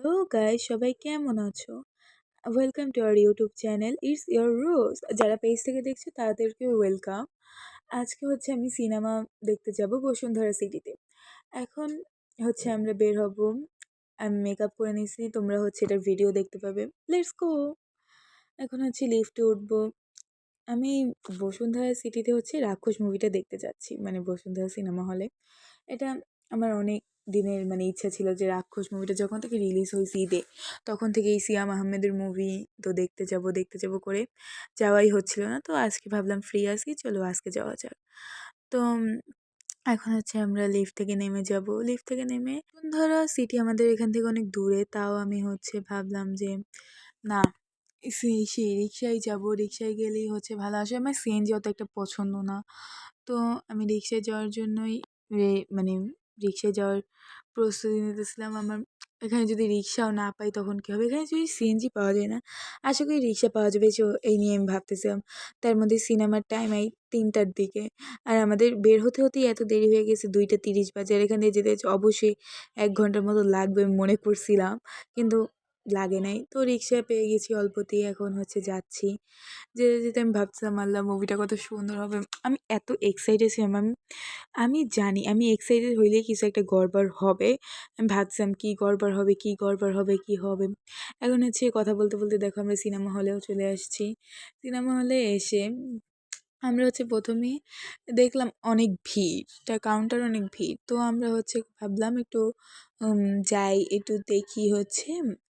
Hello guys, সবাই কেমন আছো? Welcome to our YouTube channel it's your Rose. যারা পেজ থেকে দেখছো তাদেরকে ওয়েলকাম। আজকে হচ্ছে আমি সিনেমা দেখতে যাব বসুন্ধরা সিটিতে। এখন হচ্ছে আমরা বের হব। আমি মেকআপ করে নিয়েছি, তোমরা হচ্ছে এটার ভিডিও দেখতে পাবে। Let's go. এখন হচ্ছে লিফটে উঠবো। আমি বসুন্ধরা সিটিতে হচ্ছে রাক্ষস মুভিটা দেখতে যাচ্ছি, মানে বসুন্ধরা সিনেমা হলে। এটা আমার অনেক দিনের মানে ইচ্ছা ছিল যে রাক্ষস মুভিটা যখন থেকে রিলিজ হয়েছে ঈদে, তখন থেকে এই সিয়াম আহমেদের মুভি তো দেখতে যাব করে যাওয়াই হচ্ছিল না। তো আজকে ভাবলাম ফ্রি আছি, চলো আজকে যাওয়া যাক। তো এখন হচ্ছে আমরা লিফট থেকে নেমে যাব। লিফট থেকে নেমে বসুন্ধরা সিটি আমাদের এখান থেকে অনেক দূরে, তাও আমি হচ্ছে ভাবলাম যে না, সেই রিক্সায় যাব। রিক্সায় গেলেই হচ্ছে ভালো আসে। আমার সিএনজি অত একটা পছন্দ না। তো আমি রিক্সায় যাওয়ার জন্যই মানে রিক্সায় যাওয়ার প্রস্তুতি নিতেছিলাম। আমার এখানে যদি রিক্সাও না পাই তখন কী হবে? এখানে যদি সিএনজি পাওয়া যায় না, আশা করি রিক্সা পাওয়া যাবে। এই নিয়ে আমি ভাবতেছিলাম। তার মধ্যে সিনেমার টাইম এই ৩টার দিকে, আর আমাদের বের হতে হতেই এত দেরি হয়ে গেছে, 2টা 30 বাজে। আর এখান থেকে যেতে অবশ্যই 1 ঘন্টার মতো লাগবে আমি মনে করছিলাম, কিন্তু লাগে নাই। তো রিক্সা পেয়ে গেছি অল্পতেই, এখন হচ্ছে যাচ্ছি। যেতে যেতে আমি ভাবছিলাম আল্লাহ মুভিটা কত সুন্দর হবে। আমি এত এক্সাইটেড ছিলাম। আমি জানি আমি এক্সাইটেড হইলেই কিছু একটা গড়বড় হবে। আমি ভাবছিলাম কী গড়বড় হবে, কী গড়বড় হবে, কী হবে। এখন হচ্ছে কথা বলতে বলতে দেখো আমরা সিনেমা হলেও চলে আসছি। সিনেমা হলে এসে আমরা হচ্ছে প্রথমেই দেখলাম অনেক ভিড়, কাউন্টার অনেক ভিড়। তো আমরা হচ্ছে ভাবলাম একটু যাই, একটু দেখি হচ্ছে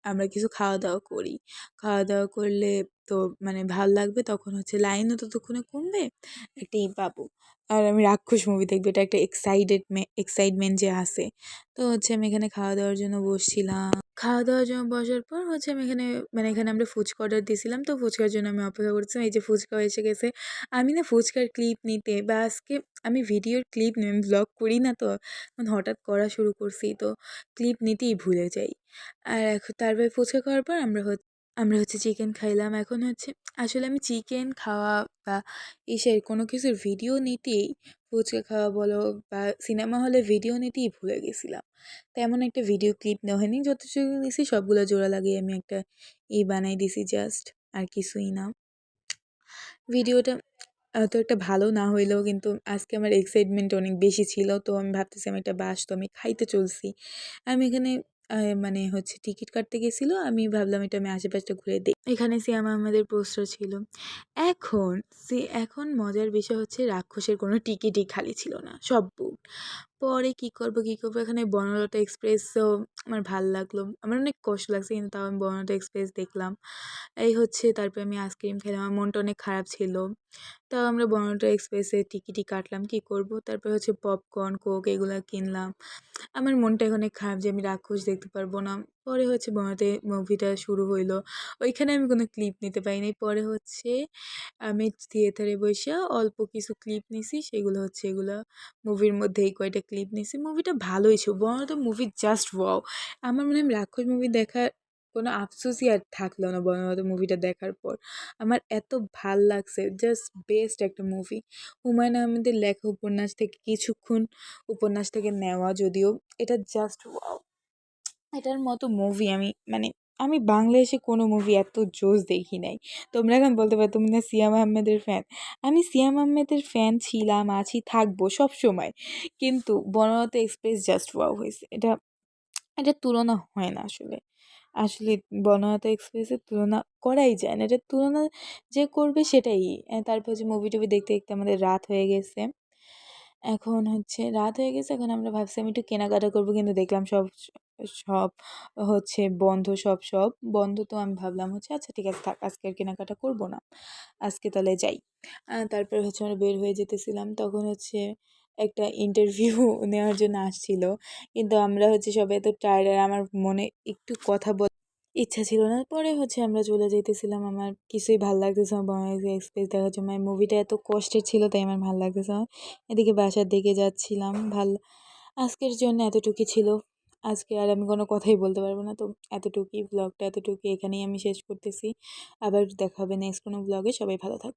আমরা কিছু খাওয়া দাওয়া করি। খাওয়া দাওয়া করলে তো মানে ভাল লাগবে, তখন হচ্ছে লাইনও ততক্ষণে কমবে, একটা পাবো। আর আমি রাক্ষস মুভি দেখবো, এটা একটা এক্সাইটমেন্ট যে আছে। তো হচ্ছে আমি এখানে খাওয়া দাওয়ার জন্য বসছিলাম। খাওয়া দাওয়ার জন্য বসার পর হচ্ছে আমি এখানে মানে এখানে আমরা ফুচকা অর্ডার দিয়েছিলাম, তো ফুচকার জন্য আমি অপেক্ষা করছিলাম। এই যে ফুচকা এসে গেছে। আমি না ফুচকার ক্লিপ নিতে বা আজকে আমি ভিডিওর ক্লিপ নিই, আমি ব্লগ করি না, তো হঠাৎ করা শুরু করছি, তো ক্লিপ নিতেই ভুলে যাই। আর এখন তারপরে ফুচকা খাওয়ার পর আমরা হচ্ছে চিকেন খাইলাম। এখন হচ্ছে আসলে আমি চিকেন খাওয়া বা ইসের কোনো কিছুর ভিডিও নিতেই, ফুচকা খাওয়া বলো বা সিনেমা হলে ভিডিও নিতেই ভুলে গেছিলাম। তেমন একটা ভিডিও ক্লিপ নেওয়া হয়নি, যতটুকু নিয়েছি সবগুলো জোড়া লাগিয়ে আমি একটা বানাই দিছি জাস্ট, আর কিছুই না। ভিডিওটা অত একটা ভালো না হইলেও কিন্তু আজকে আমার এক্সাইটমেন্ট অনেক বেশি ছিল। তো আমি ভাবতেছি আমি একটা বাস, তো আমি খাইতে চলছি। আমি এখানে মানে হচ্ছে টিকিট কাটতে গেছিলো। আমি ভাবলাম এটা আমি আশেপাশটা ঘুরে দেখি। এখানে সিয়াম আহমেদের পোস্টার ছিল। এখন এখন মজার বিষয় হচ্ছে রাক্ষসের কোনো টিকিটই খালি ছিল না, সব বুক। পরে কী করবো, এখানে বনলতা এক্সপ্রেসও আমার ভাল লাগলো। আমার অনেক কষ্ট লাগছে, কিন্তু তাও আমি বনলতা এক্সপ্রেস দেখলাম। এই হচ্ছে তারপরে আমি আইসক্রিম খেলাম, আমার মনটা অনেক খারাপ ছিল। তাও আমরা বনলতা এক্সপ্রেসের টিকিটই কাটলাম, কী করব। তারপরে হচ্ছে পপকর্ন, কোক এগুলো কিনলাম। আমার মনটা এখন অনেক খারাপ যে আমি রাক্ষস দেখতে পারবো না। পরে হচ্ছে বনলতা মুভিটা শুরু হইলো। ওইখানে আমি কোনো ক্লিপ নিতে পারিনি। পরে হচ্ছে আমি থিয়েটারে বইসা অল্প কিছু ক্লিপ নিছি, সেগুলো হচ্ছে এগুলা মুভির মধ্যে এই কয়টা ক্লিপ নিছি। মুভিটা ভালোই ছিল। Banalata movie just wow! আমার মনে হয় আমি রাক্ষস মুভি দেখার কোনো আফসোসই আর থাকলো না বনলতা মুভিটা দেখার পর। আমার এত ভাল লাগছে, জাস্ট বেস্ট একটা মুভি। হুমায়ূন আহমেদের লেখা উপন্যাস থেকে কিছুক্ষণ উপন্যাস থেকে নেওয়া যদিও, এটা জাস্ট ওয়াও! এটার মতো মুভি আমি মানে আমি বাংলাদেশে কোনো মুভি এত জোস দেখি নাই। তোমরা এখন বলতে পারো তুমি না সিয়াম আহমেদের ফ্যান। আমি সিয়াম আহমেদের ফ্যান ছিলাম, আছি, থাকবো সবসময়। কিন্তু বনলতা এক্সপ্রেস জাস্ট ওয়াও হয়েছে। এটার তুলনা হয় না আসলে। আসলে বনলতা এক্সপ্রেসের তুলনা করাই যায় না। এটার তুলনা যে করবে সেটাই। তারপর হচ্ছে মুভি-টুভি দেখতে, দেখতে আমাদের রাত হয়ে গেছে। এখন হচ্ছে রাত হয়ে গেছে। এখন আমরা ভাবছিলাম একটু কেনাকাটা করবো, কিন্তু দেখলাম সব সব হচ্ছে বন্ধ, সব বন্ধ। তো আমি ভাবলাম হচ্ছে আচ্ছা ঠিক আছে থাক, আজকে আর কেনাকাটা করবো না। আজকে তাহলে যাই। তারপরে হচ্ছে আমরা বের হয়ে যেতেছিলাম। তখন হচ্ছে একটা ইন্টারভিউ নেওয়ার জন্য আসছিল। কিন্তু আমরা হচ্ছে সবাই এত টায়ার্ড, আর আমার মনে একটু কথা ইচ্ছা ছিল না। পরে হচ্ছে আমরা চলে যাইতেছিলাম। আমার কিছুই ভাল লাগতেছে না বনলতা এক্সপ্রেস দেখার জন্য। মুভিটা এত কষ্টের ছিল, তাই আমার ভাল লাগতেছে না। এদিকে বাসার দিকে যাচ্ছিলাম। আজকের জন্য এতটুকুই ছিল। আজকে আর আমি কোনো কথাই বলতে পারবো না। তো এতটুকুই, ব্লগটা এতটুকুই, এখানেই আমি শেষ করতেছি। আবার দেখা হবে নেক্সট কোনো ব্লগে। সবাই ভালো থাকো।